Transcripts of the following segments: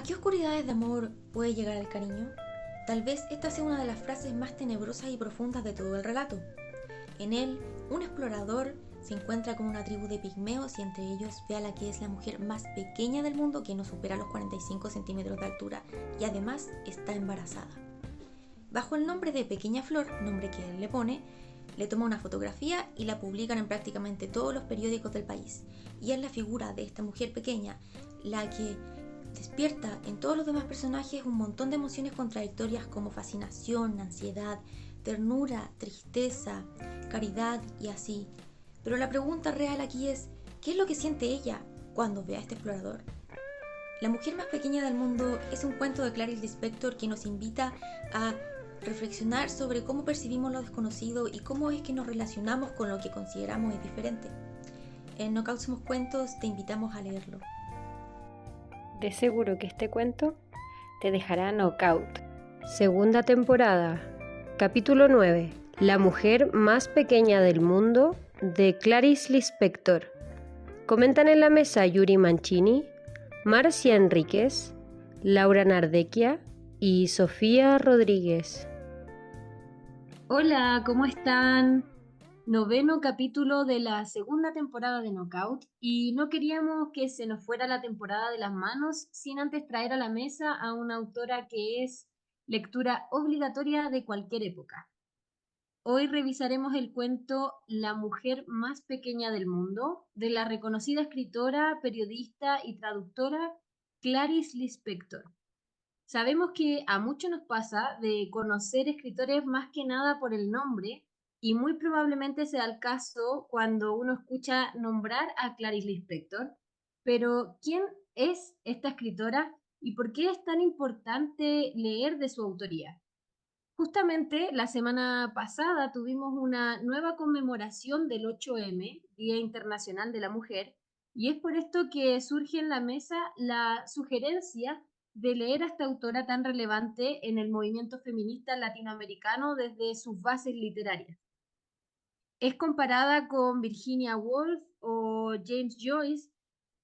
¿A qué oscuridades de amor puede llegar el cariño? Tal vez esta sea una de las frases más tenebrosas y profundas de todo el relato. En él, un explorador se encuentra con una tribu de pigmeos y entre ellos ve a la que es la mujer más pequeña del mundo, que no supera los 45 centímetros de altura y además está embarazada. Bajo el nombre de Pequeña Flor, nombre que él le pone, le toma una fotografía y la publican en prácticamente todos los periódicos del país. Y es la figura de esta mujer pequeña la que despierta en todos los demás personajes un montón de emociones contradictorias como fascinación, ansiedad, ternura, tristeza, caridad y así. Pero la pregunta real aquí es, ¿qué es lo que siente ella cuando ve a este explorador? La mujer más pequeña del mundo es un cuento de Clarice Lispector que nos invita a reflexionar sobre cómo percibimos lo desconocido y cómo es que nos relacionamos con lo que consideramos es diferente. En Knockout Somos Cuentos te invitamos a leerlo. De seguro que este cuento te dejará knockout. Segunda temporada, capítulo 9. La mujer más pequeña del mundo, de Clarice Lispector. Comentan en la mesa Yuri Mancini, Marcia Enríquez, Laura Nardequia y Sofía Rodríguez. Hola, ¿cómo están? Noveno capítulo de la segunda temporada de Knockout, y no queríamos que se nos fuera la temporada de las manos sin antes traer a la mesa a una autora que es lectura obligatoria de cualquier época. Hoy revisaremos el cuento La mujer más pequeña del mundo, de la reconocida escritora, periodista y traductora Clarice Lispector. Sabemos que a muchos nos pasa de conocer escritores más que nada por el nombre, y muy probablemente sea el caso cuando uno escucha nombrar a Clarice Lispector. Pero, ¿quién es esta escritora y por qué es tan importante leer de su autoría? Justamente la semana pasada tuvimos una nueva conmemoración del 8M, Día Internacional de la Mujer, y es por esto que surge en la mesa la sugerencia de leer a esta autora tan relevante en el movimiento feminista latinoamericano desde sus bases literarias. Es comparada con Virginia Woolf o James Joyce.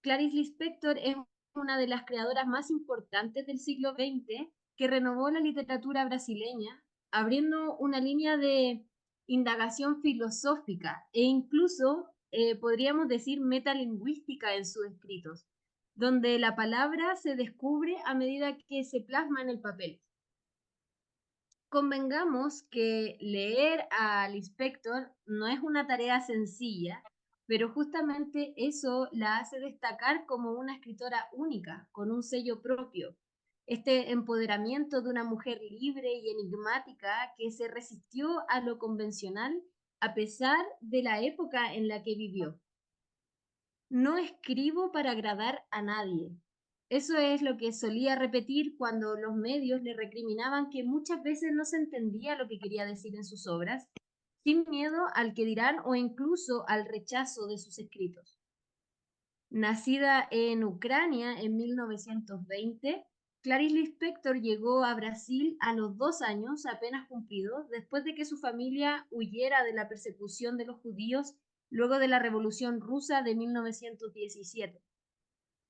Clarice Lispector es una de las creadoras más importantes del siglo XX que renovó la literatura brasileña, abriendo una línea de indagación filosófica e incluso podríamos decir metalingüística en sus escritos, donde la palabra se descubre a medida que se plasma en el papel. Convengamos que leer a Lispector no es una tarea sencilla, pero justamente eso la hace destacar como una escritora única, con un sello propio. Este empoderamiento de una mujer libre y enigmática que se resistió a lo convencional a pesar de la época en la que vivió. No escribo para agradar a nadie. Eso es lo que solía repetir cuando los medios le recriminaban que muchas veces no se entendía lo que quería decir en sus obras, sin miedo al que dirán o incluso al rechazo de sus escritos. Nacida en Ucrania en 1920, Clarice Lispector llegó a Brasil a los 2 años apenas cumplidos, después de que su familia huyera de la persecución de los judíos luego de la Revolución Rusa de 1917.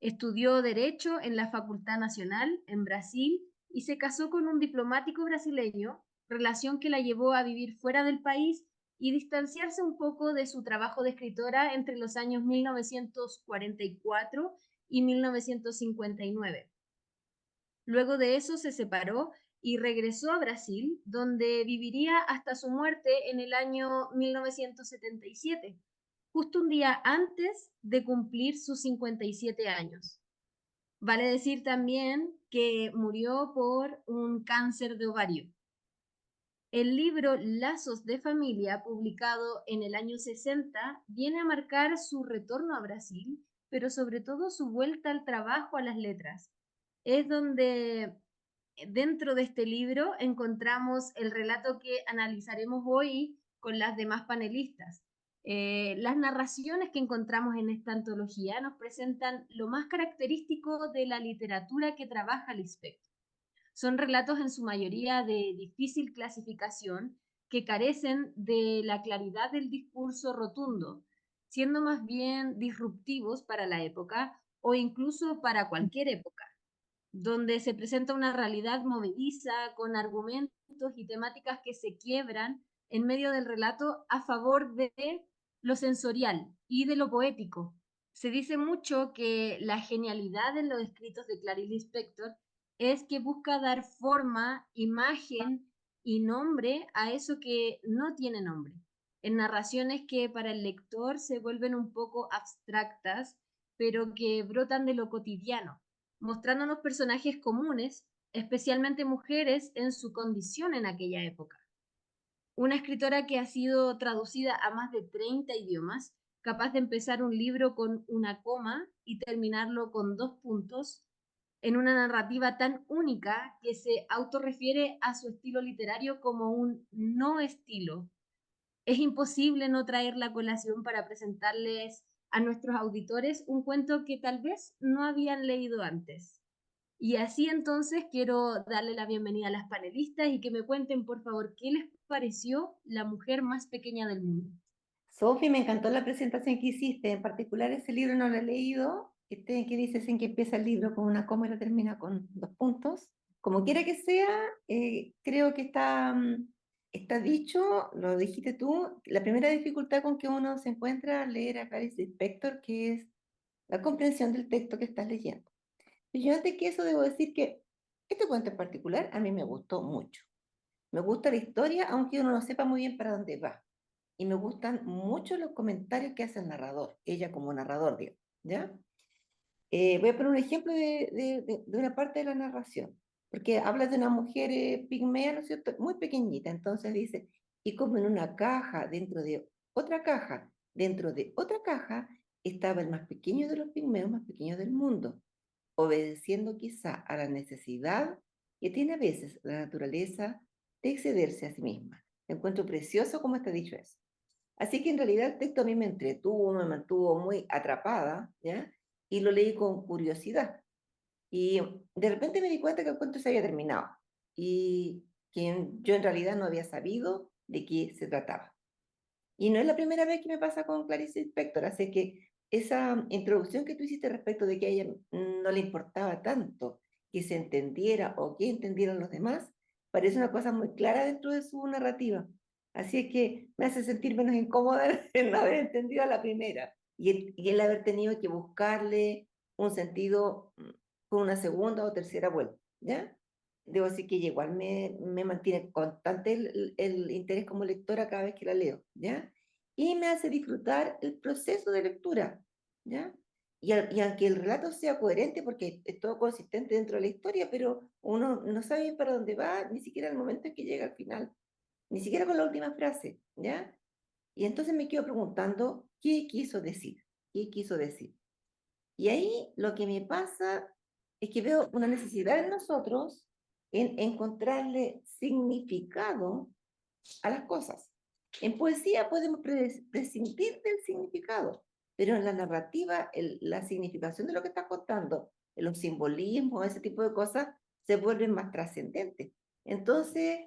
Estudió Derecho en la Facultad Nacional en Brasil y se casó con un diplomático brasileño, relación que la llevó a vivir fuera del país y distanciarse un poco de su trabajo de escritora entre los años 1944 y 1959. Luego de eso se separó y regresó a Brasil, donde viviría hasta su muerte en el año 1977, justo un día antes de cumplir sus 57 años. Vale decir también que murió por un cáncer de ovario. El libro Lazos de Familia, publicado en el año 60, viene a marcar su retorno a Brasil, pero sobre todo su vuelta al trabajo, a las letras. Es donde dentro de este libro encontramos el relato que analizaremos hoy con las demás panelistas. Las narraciones que encontramos en esta antología nos presentan lo más característico de la literatura que trabaja Lispector. Son relatos en su mayoría de difícil clasificación que carecen de la claridad del discurso rotundo, siendo más bien disruptivos para la época o incluso para cualquier época. donde se presenta una realidad movediza con argumentos y temáticas que se quiebran en medio del relato a favor de lo sensorial y de lo poético. Se dice mucho que la genialidad en los escritos de Clarice Lispector es que busca dar forma, imagen y nombre a eso que no tiene nombre, en narraciones que para el lector se vuelven un poco abstractas, pero que brotan de lo cotidiano, mostrándonos personajes comunes, especialmente mujeres en su condición en aquella época. Una escritora que ha sido traducida a más de 30 idiomas, capaz de empezar un libro con una coma y terminarlo con 2 puntos, en una narrativa tan única que se autorrefiere a su estilo literario como un no estilo. Es imposible no traer la colación para presentarles a nuestros auditores un cuento que tal vez no habían leído antes. Y así entonces quiero darle la bienvenida a las panelistas y que me cuenten por favor qué les pareció La mujer más pequeña del mundo. Sofi, me encantó la presentación que hiciste, en particular ese libro no lo he leído, este que dices en que empieza el libro con una coma y lo termina con 2 puntos. Como quiera que sea, creo que está dicho, lo dijiste tú, la primera dificultad con que uno se encuentra al leer a Clarice Lispector, que es la comprensión del texto que estás leyendo. Y yo antes que eso debo decir que este cuento en particular a mí me gustó mucho. Me gusta la historia, aunque uno no sepa muy bien para dónde va. Y me gustan mucho los comentarios que hace el narrador, ella como narrador, digo, ¿ya? Voy a poner un ejemplo de una parte de la narración, porque habla de una mujer pigmea, ¿no es cierto?, muy pequeñita, entonces dice, y como en una caja, dentro de otra caja, estaba el más pequeño de los pigmeos, más pequeño del mundo, obedeciendo quizá a la necesidad que tiene a veces la naturaleza de excederse a sí misma. Encuentro precioso cómo está dicho eso. Así que en realidad el texto a mí me entretuvo, me mantuvo muy atrapada, ¿ya? Y lo leí con curiosidad. Y de repente me di cuenta que el cuento se había terminado y que yo en realidad no había sabido de qué se trataba. Y no es la primera vez que me pasa con Clarice Lispector, así que esa introducción que tú hiciste respecto de que a ella no le importaba tanto que se entendiera o que entendieran los demás, parece una cosa muy clara dentro de su narrativa. Así es que me hace sentir menos incómoda en no haber entendido a la primera y el haber tenido que buscarle un sentido con una segunda o tercera vuelta, ¿ya? Debo decir que ella igual me mantiene constante el interés como lectora cada vez que la leo, ¿ya? Y me hace disfrutar el proceso de lectura, ¿ya? Y aunque el relato sea coherente, porque es todo consistente dentro de la historia, pero uno no sabe bien para dónde va, ni siquiera al momento en que llega al final, ni siquiera con la última frase, ¿ya? Y entonces me quedo preguntando, ¿qué quiso decir? ¿Qué quiso decir? Y ahí lo que me pasa es que veo una necesidad en nosotros en encontrarle significado a las cosas. En poesía podemos prescindir del significado, pero en la narrativa la significación de lo que está contando, los simbolismos, ese tipo de cosas, se vuelven más trascendentes. Entonces,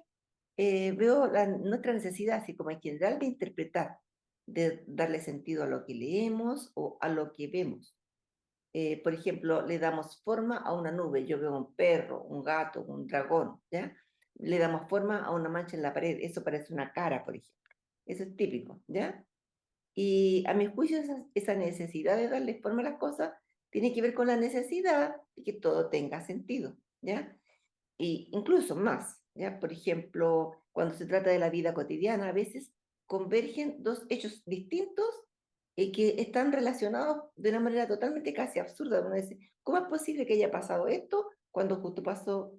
veo nuestra necesidad, así como en general, de interpretar, de darle sentido a lo que leemos o a lo que vemos. Por ejemplo, le damos forma a una nube. Yo veo un perro, un gato, un dragón, ¿ya? Le damos forma a una mancha en la pared. Eso parece una cara, por ejemplo. Eso es típico, ¿ya? Y a mi juicio, esa necesidad de darle forma a las cosas tiene que ver con la necesidad de que todo tenga sentido, ¿ya? Y incluso más, ¿ya? Por ejemplo, cuando se trata de la vida cotidiana, a veces convergen dos hechos distintos y que están relacionados de una manera totalmente casi absurda. Uno dice, ¿cómo es posible que haya pasado esto cuando justo pasó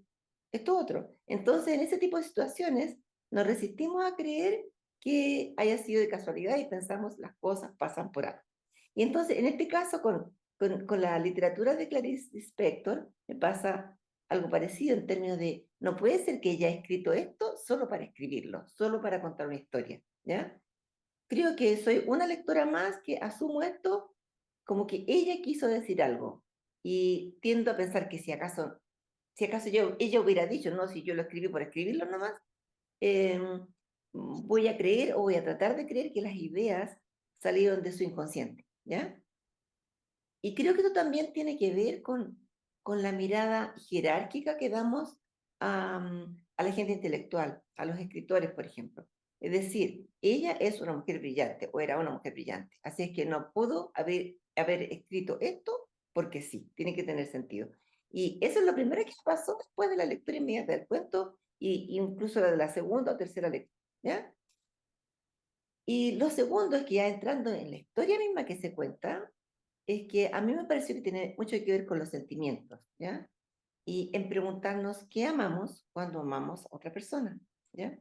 esto otro? Entonces, en ese tipo de situaciones, nos resistimos a creer que haya sido de casualidad y pensamos las cosas pasan por algo. Y entonces, en este caso, con la literatura de Clarice Lispector, me pasa algo parecido en términos de, no puede ser que ella haya escrito esto solo para escribirlo, solo para contar una historia, ¿ya? Creo que soy una lectora más que asumo esto como que ella quiso decir algo y tiendo a pensar que si acaso ella hubiera dicho, no, si yo lo escribí por escribirlo nomás, eh, voy a creer o voy a tratar de creer que las ideas salieron de su inconsciente, ¿ya? Y creo que esto también tiene que ver con la mirada jerárquica que damos a la gente intelectual, a los escritores, por ejemplo. Es decir, ella es una mujer brillante o era una mujer brillante, así es que no pudo haber escrito esto porque sí, tiene que tener sentido. Y eso es lo primero que pasó después de la lectura inmediata del cuento y incluso la de la segunda o tercera lectura, ¿ya? Y lo segundo es que ya entrando en la historia misma que se cuenta, es que a mí me pareció que tiene mucho que ver con los sentimientos, ¿ya? Y en preguntarnos qué amamos cuando amamos a otra persona, ¿ya?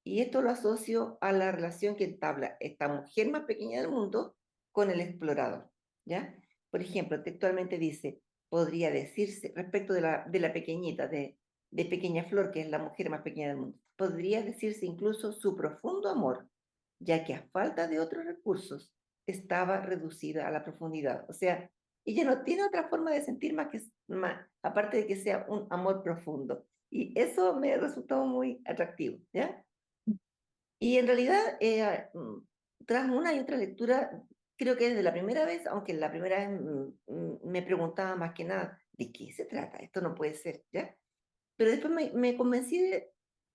Y esto lo asocio a la relación que entabla esta mujer más pequeña del mundo con el explorador, ¿ya? Por ejemplo, textualmente dice, podría decirse, respecto de la pequeñita, de Pequeña Flor, que es la mujer más pequeña del mundo, podría decirse incluso su profundo amor, ya que a falta de otros recursos estaba reducida a la profundidad. O sea, ella no tiene otra forma de sentir aparte de que sea un amor profundo. Y eso me resultó muy atractivo, ¿ya? Y en realidad, tras una y otra lectura, creo que desde la primera vez, aunque la primera vez me preguntaba más que nada, ¿de qué se trata? Esto no puede ser, ¿ya? Pero después me convencí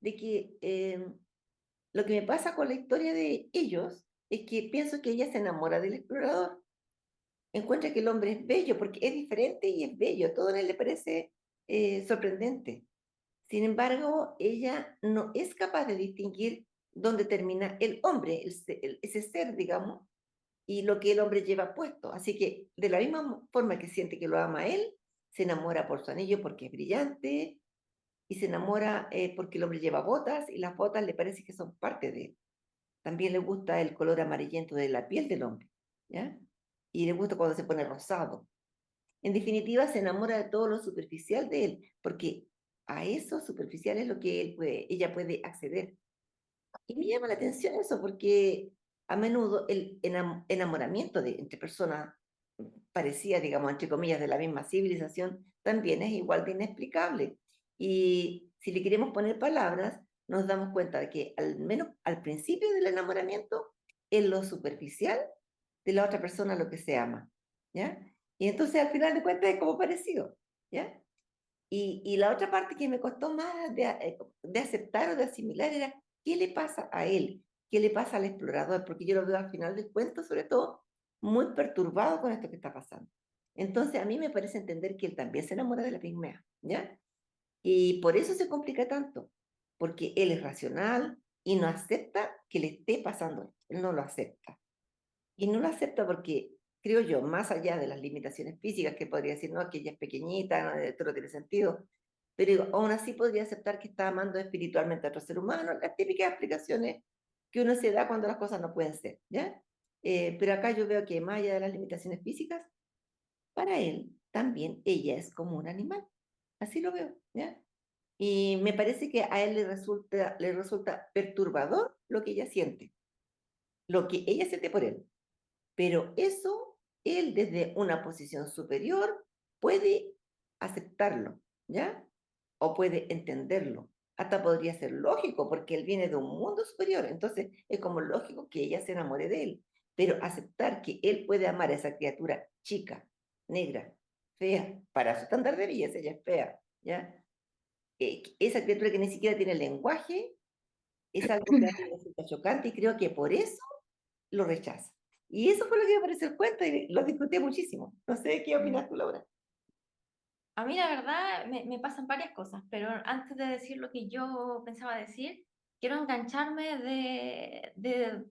de que lo que me pasa con la historia de ellos es que pienso que ella se enamora del explorador, encuentra que el hombre es bello, porque es diferente y es bello, todo en él le parece sorprendente. Sin embargo, ella no es capaz de distinguir dónde termina el hombre, ese ser, digamos, y lo que el hombre lleva puesto. Así que, de la misma forma que siente que lo ama a él, se enamora por su anillo porque es brillante, y se enamora porque el hombre lleva botas, y las botas le parece que son parte de él. También le gusta el color amarillento de la piel del hombre, ¿ya? Y le gusta cuando se pone rosado. En definitiva, se enamora de todo lo superficial de él, porque a eso superficial es lo que ella puede acceder. Y me llama la atención eso, porque a menudo el enamoramiento entre personas parecidas, digamos, entre comillas, de la misma civilización, también es igual de inexplicable. Y si le queremos poner palabras, nos damos cuenta de que al menos al principio del enamoramiento es lo superficial de la otra persona lo que se ama, ¿ya? Y entonces al final de cuentas es como parecido, ¿ya? Y la otra parte que me costó más de aceptar o de asimilar era qué le pasa a él, qué le pasa al explorador, porque yo lo veo al final del cuento, sobre todo, muy perturbado con esto que está pasando. Entonces a mí me parece entender que él también se enamora de la pigmea, ¿ya? Y por eso se complica tanto, porque él es racional y no acepta que le esté pasando esto, él no lo acepta. Y no lo acepta porque, creo yo, más allá de las limitaciones físicas, que podría decir, no, que ella es pequeñita, no, esto no tiene sentido, pero aún así podría aceptar que está amando espiritualmente a otro ser humano, las típicas explicaciones que uno se da cuando las cosas no pueden ser, ¿ya? Pero acá yo veo que más allá de las limitaciones físicas, para él también ella es como un animal, así lo veo, ¿ya? Y me parece que a él le resulta perturbador lo que ella siente, lo que ella siente por él. Pero eso, él desde una posición superior puede aceptarlo, ¿ya? O puede entenderlo. Hasta podría ser lógico, porque él viene de un mundo superior. Entonces, es como lógico que ella se enamore de él. Pero aceptar que él puede amar a esa criatura chica, negra, fea, para su estándar de belleza, ella es fea, ¿ya? Esa criatura que ni siquiera tiene lenguaje, es algo que a mí me resulta chocante y creo que por eso lo rechaza. Y eso fue lo que me pareció el cuento y lo disfruté muchísimo. No sé qué opinas tú, Laura. A mí la verdad me pasan varias cosas, pero antes de decir lo que yo pensaba decir, quiero engancharme de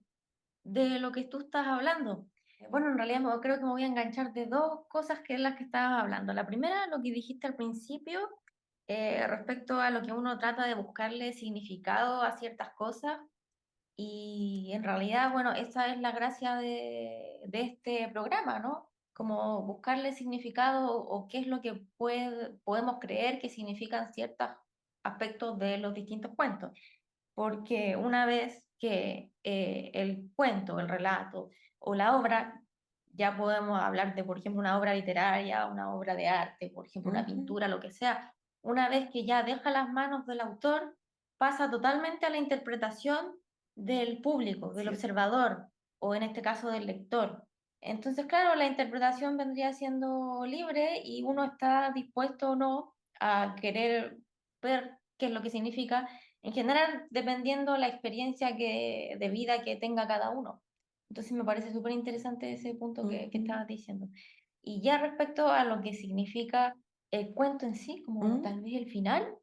lo que tú estás hablando. Bueno, en realidad creo que me voy a enganchar de dos cosas que es las que estabas hablando. La primera, lo que dijiste al principio, respecto a lo que uno trata de buscarle significado a ciertas cosas. Y en realidad, bueno, esa es la gracia de este programa, ¿no? Como buscarle significado o qué es lo que podemos creer que significan ciertos aspectos de los distintos cuentos. Porque una vez que el cuento, el relato o la obra, ya podemos hablar de, por ejemplo, una obra literaria, una obra de arte, por ejemplo, una pintura, lo que sea, una vez que ya deja las manos del autor, pasa totalmente a la interpretación del público, del Cierto. observador, o en este caso del lector. Entonces, claro, la interpretación vendría siendo libre y uno está dispuesto o no a querer ver qué es lo que significa, en general, dependiendo la experiencia de vida que tenga cada uno. Entonces, me parece súper interesante ese punto que Ujú. estabas diciendo. Y ya respecto a lo que significa el cuento en sí, como ¿Mm? tal vez el final,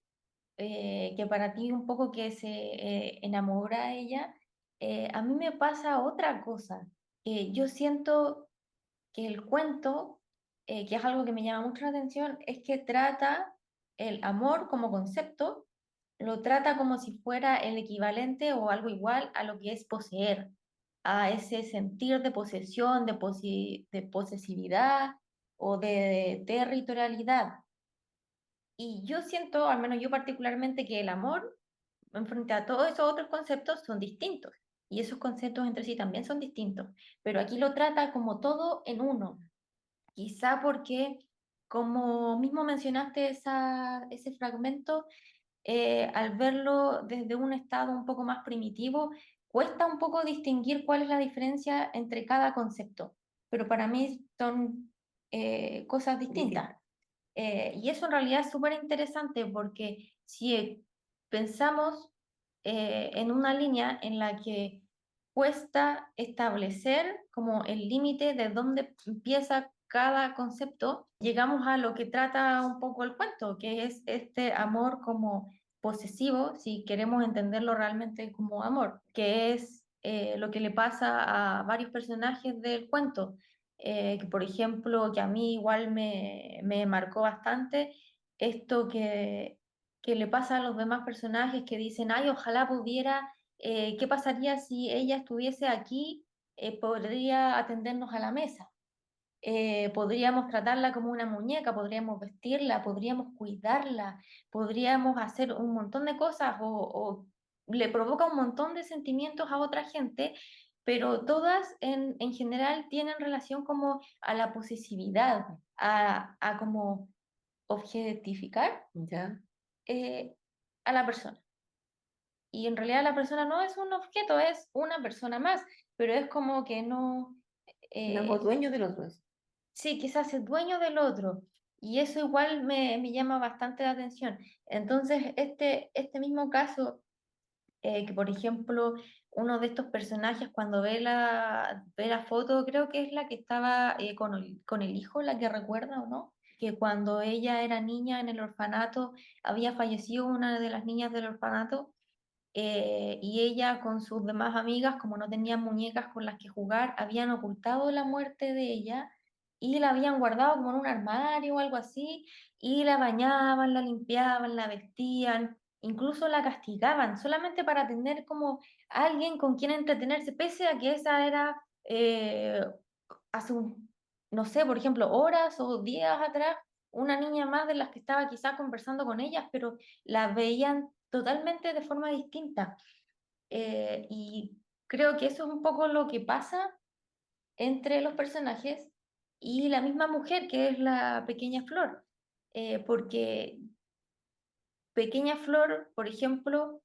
que para ti un poco que se enamora a ella, a mí me pasa otra cosa. Yo siento que el cuento, que es algo que me llama mucho la atención, es que trata el amor como concepto, lo trata como si fuera el equivalente o algo igual a lo que es poseer, a ese sentir de posesión, de posesividad o de territorialidad. Y yo siento, al menos yo particularmente, que el amor, en frente a todos esos otros conceptos, son distintos. Y esos conceptos entre sí también son distintos. Pero aquí lo trata como todo en uno. Quizá porque, como mismo mencionaste ese fragmento, al verlo desde un estado un poco más primitivo, cuesta un poco distinguir cuál es la diferencia entre cada concepto. Pero para mí son cosas distintas. Distinta. Y eso en realidad es súper interesante porque si pensamos en una línea en la que cuesta establecer como el límite de dónde empieza cada concepto, llegamos a lo que trata un poco el cuento, que es este amor como posesivo, si queremos entenderlo realmente como amor, que es lo que le pasa a varios personajes del cuento, que por ejemplo, que a mí igual me marcó bastante, esto que le pasa a los demás personajes que dicen, ay, ojalá pudiera, ¿qué pasaría si ella estuviese aquí? Podría atendernos a la mesa. Podríamos tratarla como una muñeca, podríamos vestirla, podríamos cuidarla, podríamos hacer un montón de cosas o le provoca un montón de sentimientos a otra gente, pero todas en general tienen relación como a la posesividad, a como objetificar ¿Ya? eh, a la persona. Y en realidad la persona no es un objeto, es una persona más, pero es como que no... Un amor eh, dueño de los dos. Sí, quizás es dueño del otro. Y eso igual me llama bastante la atención. Entonces, este mismo caso, que por ejemplo, uno de estos personajes cuando ve la foto, creo que es la que estaba con el hijo, la que recuerda o no, que cuando ella era niña en el orfanato, había fallecido una de las niñas del orfanato y ella con sus demás amigas, como no tenían muñecas con las que jugar, habían ocultado la muerte de ella y la habían guardado como en un armario o algo así, y la bañaban, la limpiaban, la vestían, incluso la castigaban, solamente para tener como alguien con quien entretenerse, pese a que esa era hace no sé, por ejemplo, horas o días atrás, una niña más de las que estaba quizás conversando con ellas, pero la veían totalmente de forma distinta. Y creo que eso es un poco lo que pasa entre los personajes y la misma mujer que es la pequeña Flor. Porque pequeña Flor, por ejemplo,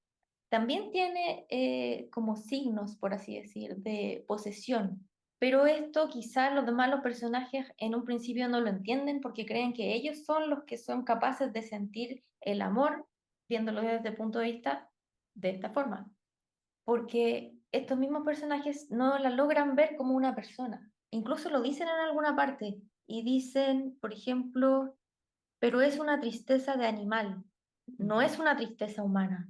también tiene como signos, por así decir, de posesión. Pero esto quizás los demás los personajes en un principio no lo entienden porque creen que ellos son los que son capaces de sentir el amor, viéndolo desde el punto de vista de esta forma. Porque estos mismos personajes no la logran ver como una persona. Incluso lo dicen en alguna parte y dicen, por ejemplo, pero es una tristeza de animal, no es una tristeza humana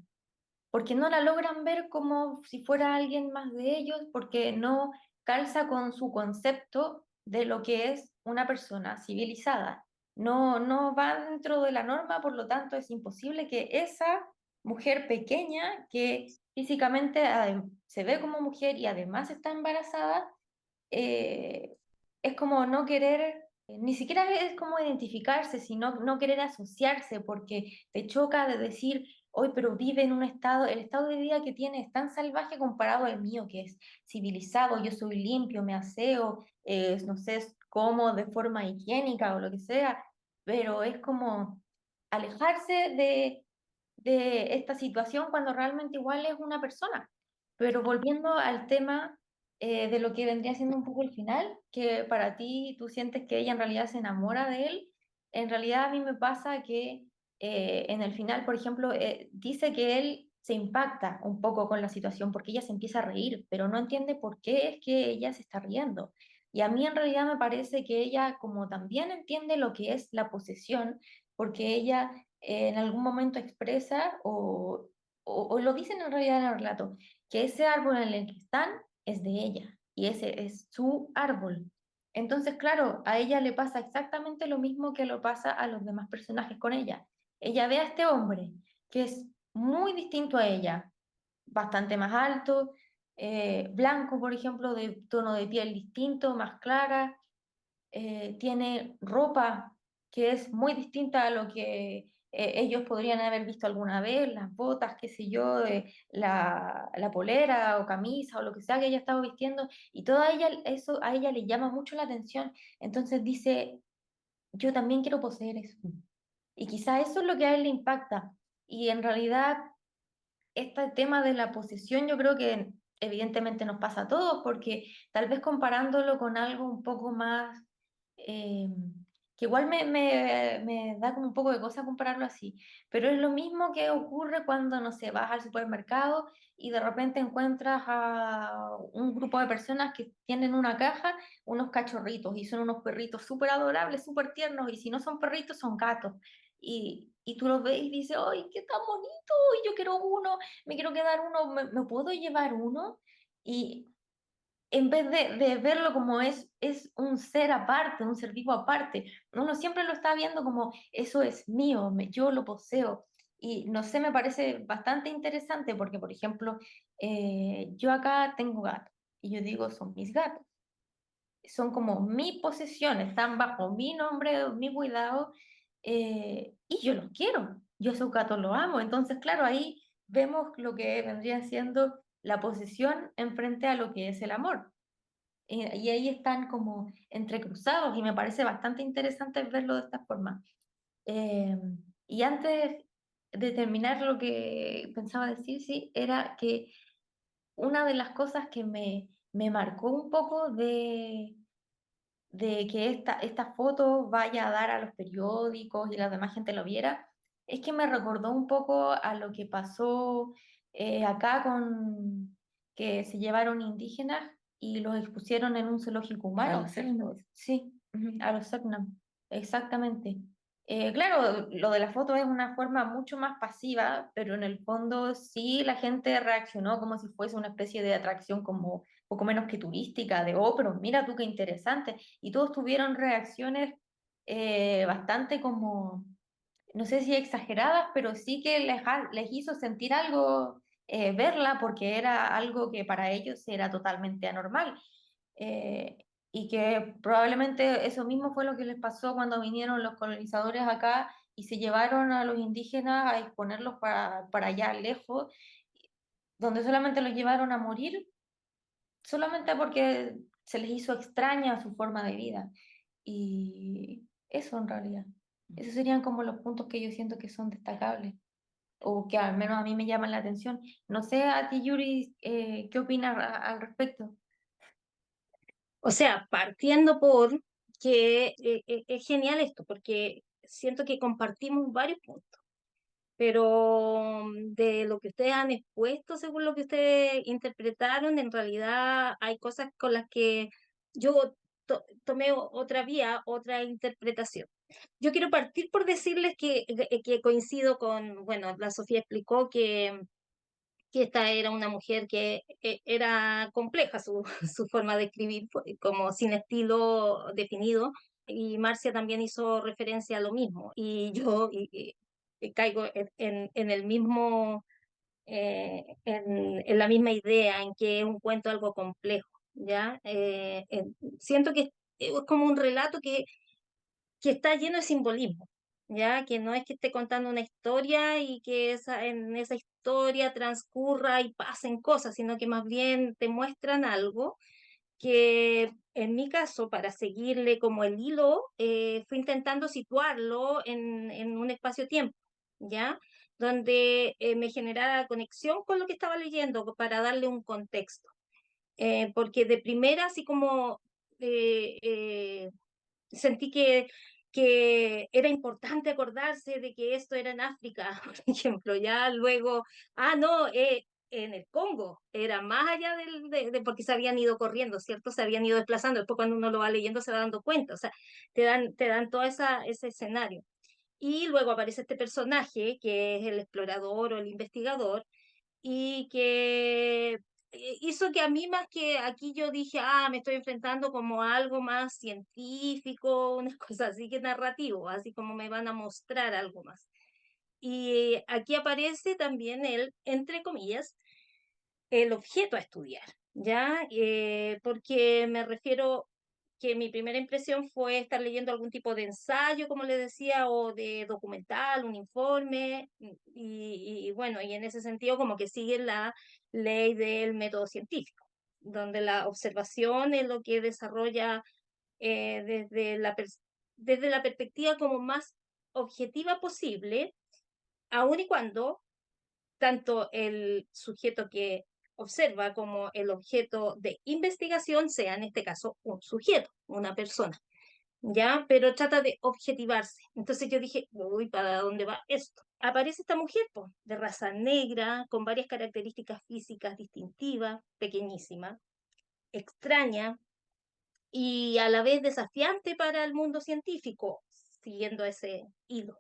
porque no la logran ver como si fuera alguien más de ellos, porque no calza con su concepto de lo que es una persona civilizada. No va dentro de la norma, por lo tanto es imposible que esa mujer pequeña, que físicamente se ve como mujer y además está embarazada, eh, es como no querer, ni siquiera es como identificarse, sino no querer asociarse, porque te choca de decir, hoy, pero vive en un estado, el estado de vida que tiene es tan salvaje comparado al mío, que es civilizado, yo soy limpio, me aseo, no sé, como de forma higiénica o lo que sea, pero es como alejarse de esta situación cuando realmente igual es una persona. Pero volviendo al tema de lo que vendría siendo un poco el final, que para ti tú sientes que ella en realidad se enamora de él. En realidad a mí me pasa que en el final, por ejemplo, dice que él se impacta un poco con la situación porque ella se empieza a reír, pero no entiende por qué es que ella se está riendo. Y a mí en realidad me parece que ella como también entiende lo que es la posesión, porque ella en algún momento expresa o lo dicen en realidad en el relato, que ese árbol en el que están es de ella y ese es su árbol. Entonces, claro, a ella le pasa exactamente lo mismo que lo pasa a los demás personajes con ella. Ella ve a este hombre que es muy distinto a ella, bastante más alto, blanco, por ejemplo, de tono de piel distinto, más clara, tiene ropa que es muy distinta a lo que ellos podrían haber visto alguna vez, las botas, qué sé yo, la polera o camisa o lo que sea que ella estaba vistiendo, y todo ella, eso a ella le llama mucho la atención, entonces dice, yo también quiero poseer eso. Y quizá eso es lo que a él le impacta. Y en realidad, este tema de la posesión yo creo que evidentemente nos pasa a todos, porque tal vez comparándolo con algo un poco más eh, que igual me da como un poco de cosa compararlo así, pero es lo mismo que ocurre cuando, no sé, vas al supermercado y de repente encuentras a un grupo de personas que tienen una caja, unos cachorritos, y son unos perritos súper adorables, súper tiernos, y si no son perritos, son gatos. Y tú los ves y dices, ¡ay, qué tan bonito! Y yo quiero uno, me quiero quedar uno, me puedo llevar uno? Y en vez de verlo como es un ser aparte, un ser vivo aparte, uno siempre lo está viendo como eso es mío, yo lo poseo. Y no sé, me parece bastante interesante porque, por ejemplo, yo acá tengo gatos y yo digo, son mis gatos, son como mi posesión, están bajo mi nombre, mi cuidado, y yo los quiero, yo a esos gatos los amo. Entonces, claro, ahí vemos lo que vendría siendo la posesión enfrente a lo que es el amor. Y ahí están como entrecruzados y me parece bastante interesante verlo de esta forma. Eh, y antes de terminar lo que pensaba decir, sí, era que una de las cosas que me marcó un poco de que esta foto vaya a dar a los periódicos y la demás gente lo viera, es que me recordó un poco a lo que pasó acá con que se llevaron indígenas y los expusieron en un zoológico A humano. los cerdos. Sí, ujú, a los Selknam, exactamente. Claro, lo de la foto es una forma mucho más pasiva, pero en el fondo sí la gente reaccionó como si fuese una especie de atracción como poco menos que turística, de, oh, pero mira tú qué interesante. Y todos tuvieron reacciones bastante como, no sé si exageradas, pero sí que les hizo sentir algo verla porque era algo que para ellos era totalmente anormal. Eh, y que probablemente eso mismo fue lo que les pasó cuando vinieron los colonizadores acá y se llevaron a los indígenas a exponerlos para allá lejos, donde solamente los llevaron a morir solamente porque se les hizo extraña su forma de vida. Y eso en realidad. Esos serían como los puntos que yo siento que son destacables o que al menos a mí me llaman la atención. No sé a ti, Yuri, ¿qué opinas al respecto? O sea, partiendo por que es genial esto, porque siento que compartimos varios puntos, pero de lo que ustedes han expuesto, según lo que ustedes interpretaron, en realidad hay cosas con las que yo tomé otra vía, otra interpretación. Yo quiero partir por decirles que coincido con, bueno, la Sofía explicó que esta era una mujer que era compleja su, su forma de escribir, como sin estilo definido, y Marcia también hizo referencia a lo mismo, y yo caigo en el mismo, en la misma idea, en que es un cuento algo complejo, ¿ya? Siento que es como un relato que está lleno de simbolismo, ya que no es que esté contando una historia y que en esa historia transcurra y pasen cosas, sino que más bien te muestran algo que en mi caso, para seguirle como el hilo, fui intentando situarlo en un espacio-tiempo, ¿ya? Donde me generara conexión con lo que estaba leyendo para darle un contexto. porque de primera así como eh, eh, sentí que era importante acordarse de que esto era en África, por ejemplo, ya luego, no, en el Congo, era más allá porque se habían ido corriendo, ¿cierto? Se habían ido desplazando, después cuando uno lo va leyendo se va dando cuenta, o sea, te dan todo ese escenario. Y luego aparece este personaje que es el explorador o el investigador, y que hizo que a mí más que aquí yo dije, me estoy enfrentando como a algo más científico, unas cosas así que narrativo, así como me van a mostrar algo más. Y aquí aparece también el, entre comillas, el objeto a estudiar, ¿ya? Porque me refiero que mi primera impresión fue estar leyendo algún tipo de ensayo, como les decía, o de documental, un informe, y bueno, y en ese sentido como que sigue la ley del método científico, donde la observación es lo que desarrolla desde la perspectiva como más objetiva posible, aun y cuando tanto el sujeto que observa como el objeto de investigación sea en este caso un sujeto, una persona, ¿ya? Pero trata de objetivarse. Entonces yo dije, uy, ¿para dónde va esto? Aparece esta mujer, po, de raza negra, con varias características físicas distintivas, pequeñísima, extraña y a la vez desafiante para el mundo científico, siguiendo ese hilo.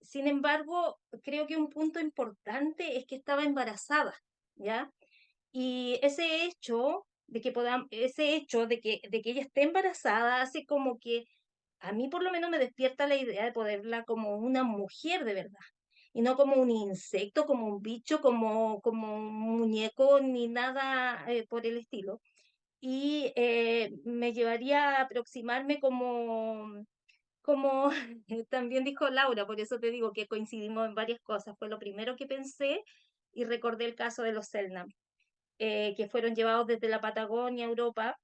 Sin embargo, creo que un punto importante es que estaba embarazada, ¿ya? Y ese hecho de que ella esté embarazada hace como que a mí por lo menos me despierta la idea de poderla como una mujer de verdad. Y no como un insecto, como un bicho, como un muñeco, ni nada por el estilo. Y me llevaría a aproximarme como también dijo Laura, por eso te digo que coincidimos en varias cosas. Fue lo primero que pensé y recordé el caso de los Selknam, que fueron llevados desde la Patagonia a Europa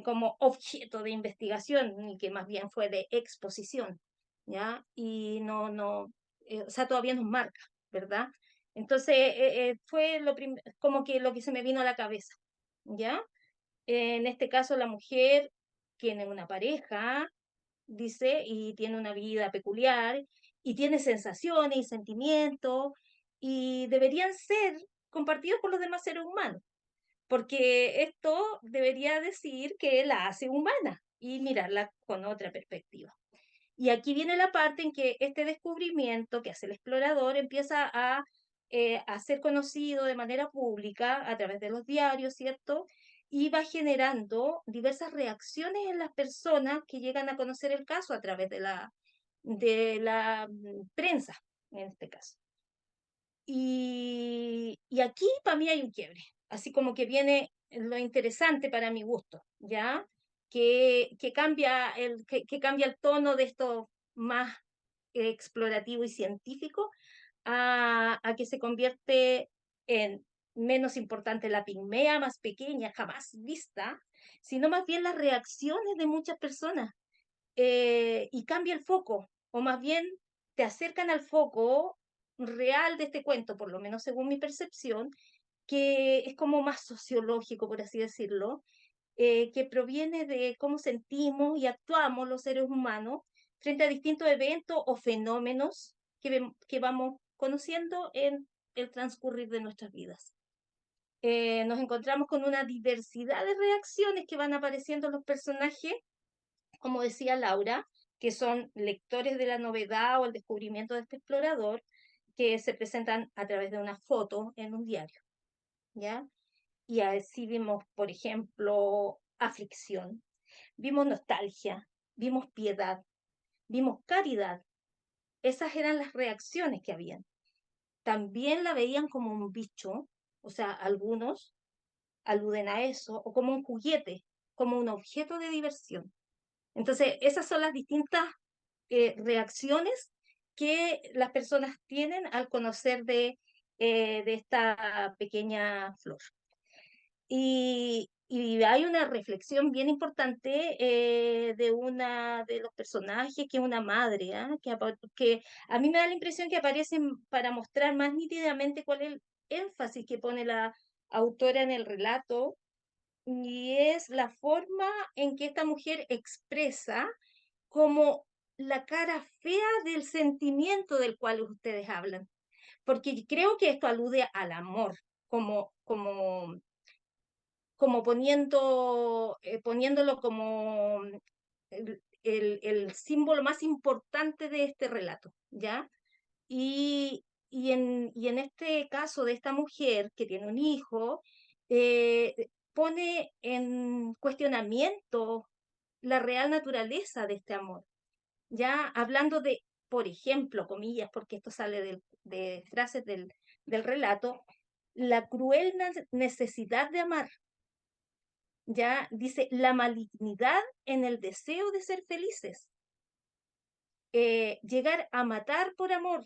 como objeto de investigación y que más bien fue de exposición, ¿ya? Y o sea, todavía nos marca, ¿verdad? Entonces, fue como que lo que se me vino a la cabeza, ¿ya? En este caso, la mujer tiene una pareja, dice, y tiene una vida peculiar, y tiene sensaciones y sentimientos, y deberían ser compartidos por los demás seres humanos, porque esto debería decir que la hace humana y mirarla con otra perspectiva. Y aquí viene la parte en que este descubrimiento que hace el explorador empieza a ser conocido de manera pública a través de los diarios, ¿cierto? Y va generando diversas reacciones en las personas que llegan a conocer el caso a través de la prensa, en este caso. Y aquí para mí hay un quiebre, así como que viene lo interesante para mi gusto, ¿ya? Que cambia el tono de esto más explorativo y científico a que se convierte en menos importante la pigmea más pequeña, jamás vista, sino más bien las reacciones de muchas personas y cambia el foco, o más bien te acercan al foco real de este cuento, por lo menos según mi percepción, que es como más sociológico, por así decirlo, que proviene de cómo sentimos y actuamos los seres humanos frente a distintos eventos o fenómenos que vamos conociendo en el transcurrir de nuestras vidas. Nos encontramos con una diversidad de reacciones que van apareciendo en los personajes, como decía Laura, que son lectores de la novedad o el descubrimiento de este explorador, que se presentan a través de una foto en un diario, ¿ya? Y así vimos, por ejemplo, aflicción, vimos nostalgia, vimos piedad, vimos caridad. Esas eran las reacciones que habían. También la veían como un bicho, o sea, algunos aluden a eso, o como un juguete, como un objeto de diversión. Entonces, esas son las distintas reacciones que las personas tienen al conocer de esta pequeña flor. Y hay una reflexión bien importante de una de los personajes, que es una madre, que a mí me da la impresión que aparecen para mostrar más nítidamente cuál es el énfasis que pone la autora en el relato, y es la forma en que esta mujer expresa como la cara fea del sentimiento del cual ustedes hablan, porque creo que esto alude al amor, como poniéndolo como el símbolo más importante de este relato, ¿ya? Y en este caso de esta mujer que tiene un hijo, pone en cuestionamiento la real naturaleza de este amor, ya hablando de, por ejemplo, comillas, porque esto sale de frases del relato, la cruel necesidad de amar, ya dice, la malignidad en el deseo de ser felices, llegar a matar por amor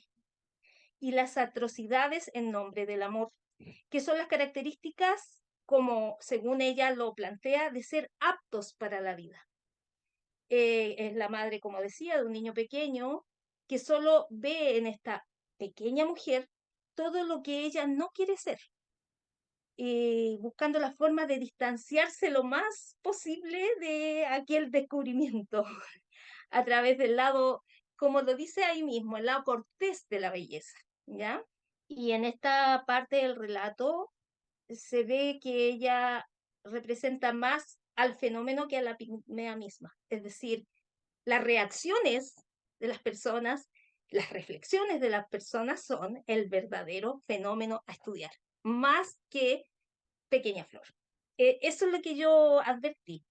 y las atrocidades en nombre del amor, que son las características, como según ella lo plantea, de ser aptos para la vida. Es la madre, como decía, de un niño pequeño que solo ve en esta pequeña mujer todo lo que ella no quiere ser, buscando la forma de distanciarse lo más posible de aquel descubrimiento a través del lado, como lo dice ahí mismo, el lado cortés de la belleza, ¿ya? Y en esta parte del relato se ve que ella representa más al fenómeno que a la pigmea misma, es decir, las reacciones de las personas, las reflexiones de las personas son el verdadero fenómeno a estudiar, más que Pequeña Flor. Eso es lo que yo advertí.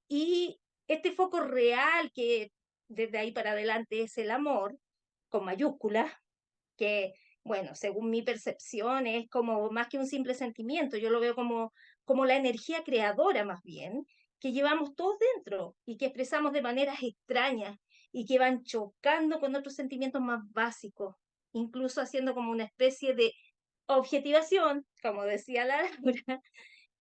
Y este foco real que desde ahí para adelante es el amor, con mayúsculas, que, bueno, según mi percepción es como más que un simple sentimiento, yo lo veo como la energía creadora más bien, que llevamos todos dentro y que expresamos de maneras extrañas y que van chocando con otros sentimientos más básicos, incluso haciendo como una especie de objetivación, como decía la Laura,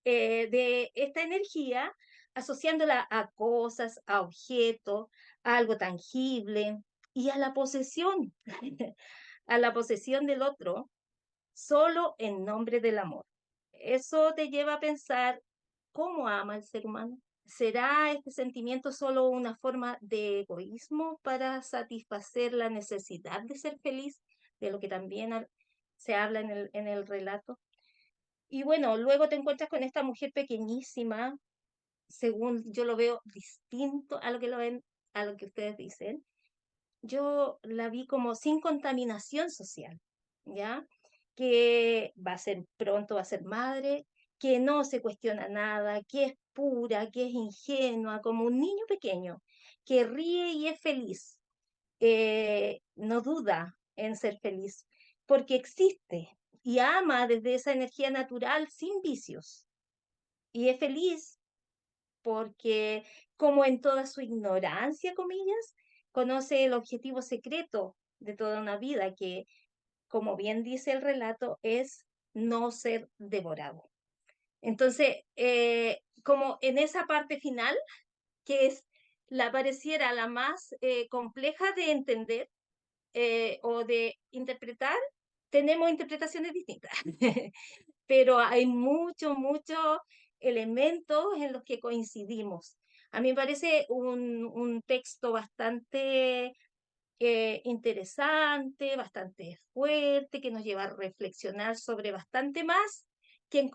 de esta energía, asociándola a cosas, a objetos, a algo tangible y a la posesión, a la posesión del otro, solo en nombre del amor. Eso te lleva a pensar cómo ama el ser humano. ¿Será este sentimiento solo una forma de egoísmo para satisfacer la necesidad de ser feliz, de lo que también se habla en el relato? Y bueno, luego te encuentras con esta mujer pequeñísima, según yo lo veo distinto a lo que lo ven, a lo que ustedes dicen. Yo la vi como sin contaminación social, ¿ya? Que pronto va a ser madre, que no se cuestiona nada, que es pura, que es ingenua, como un niño pequeño, que ríe y es feliz, no duda en ser feliz, porque existe y ama desde esa energía natural sin vicios. Y es feliz porque, como en toda su ignorancia, comillas, conoce el objetivo secreto de toda una vida, que, como bien dice el relato, es no ser devorado. Entonces, como en esa parte final, que es la pareciera la más compleja de entender, o de interpretar, tenemos interpretaciones distintas, pero hay muchos elementos en los que coincidimos. A mí me parece un texto bastante interesante, bastante fuerte, que nos lleva a reflexionar sobre bastante más que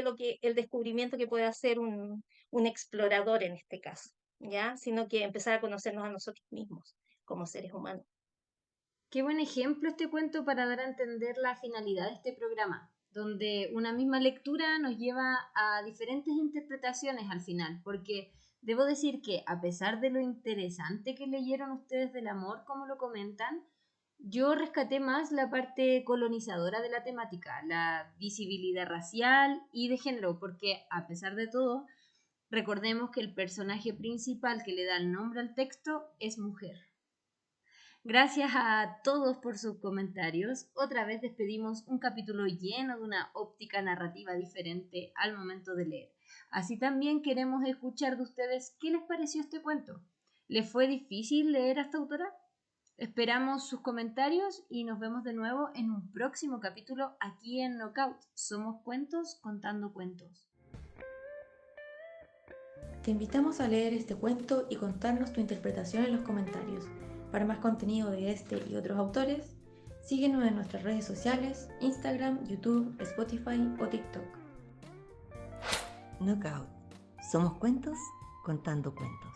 lo que el descubrimiento que puede hacer un explorador en este caso, ¿ya? Sino que empezar a conocernos a nosotros mismos como seres humanos. Qué buen ejemplo este cuento para dar a entender la finalidad de este programa, donde una misma lectura nos lleva a diferentes interpretaciones al final, porque debo decir que a pesar de lo interesante que leyeron ustedes del amor, como lo comentan, yo rescaté más la parte colonizadora de la temática, la visibilidad racial y de género, porque a pesar de todo, recordemos que el personaje principal que le da el nombre al texto es mujer. Gracias a todos por sus comentarios. Otra vez despedimos un capítulo lleno de una óptica narrativa diferente al momento de leer. Así también queremos escuchar de ustedes qué les pareció este cuento. ¿Les fue difícil leer a esta autora? Esperamos sus comentarios y nos vemos de nuevo en un próximo capítulo aquí en Knockout. Somos cuentos contando cuentos. Te invitamos a leer este cuento y contarnos tu interpretación en los comentarios. Para más contenido de este y otros autores, síguenos en nuestras redes sociales, Instagram, YouTube, Spotify o TikTok. Knockout. Somos cuentos contando cuentos.